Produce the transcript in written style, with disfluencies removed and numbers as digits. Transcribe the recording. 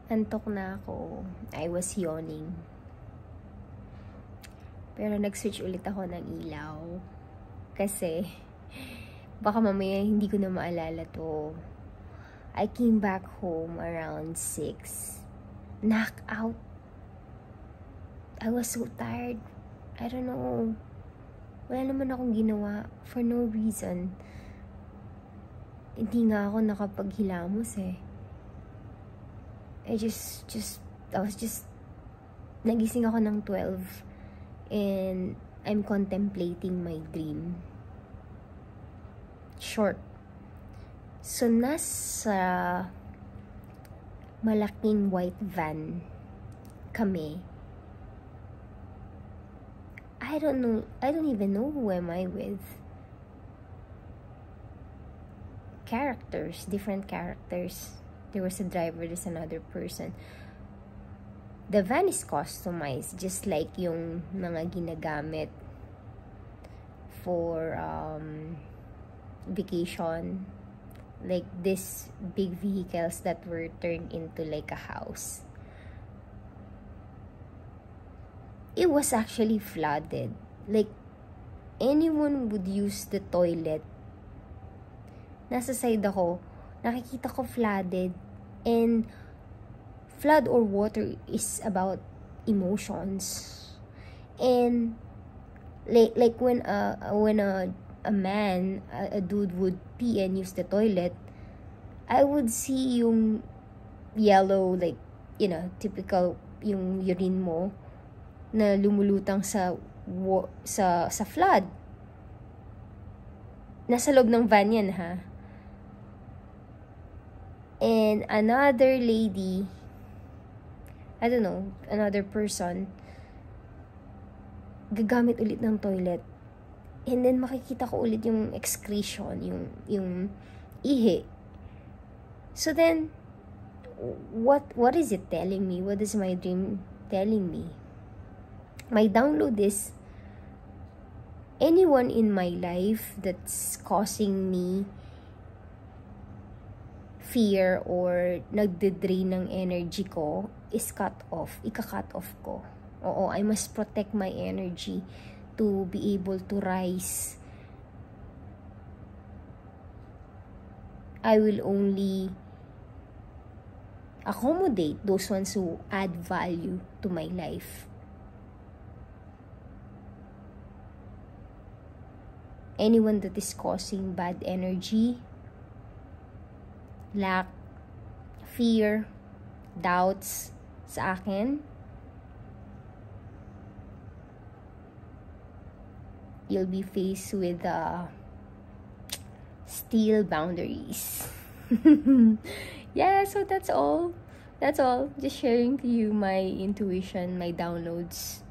Antok na ako. I was yawning. Pero nag-switch ulit ako ng ilaw. Kasi, baka mamaya hindi ko na maalala to. I came back home around 6. Knocked out. I was so tired. I don't know. Wala naman akong ginawa for no reason. Hindi nga ako nakapaghilamos eh. I was just, nagising ako ng 12 and I'm contemplating my dream. Short. So, nasa malaking white van kami. I don't even know who am I with. Different characters. There was a driver, there's another person. The van is customized, just like yung mga ginagamit for vacation. Like these big vehicles that were turned into like a house. It was actually flooded. Like, anyone would use the toilet. Nasa side ako, nakikita ko flooded. And flood or water is about emotions. And like when a man, a dude would pee and use the toilet, I would see yung yellow, like, you know, typical yung urine mo na lumulutang sa flood. Nasa loob ng van yan, ha? And another lady, I don't know, another person, gagamit ulit ng toilet. And then makikita ko ulit yung excretion, yung ihi. So then, what is it telling me? What is my dream telling me? My download is, anyone in my life that's causing me fear or nagde-drain ng energy ko is cut off. Ika-cut off ko. Oo, I must protect my energy to be able to rise. I will only accommodate those ones who add value to my life. Anyone that is causing bad energy, lack, fear, doubts sa akin, you'll be faced with steel boundaries. Yeah, so that's all. Just sharing to you my intuition, my downloads.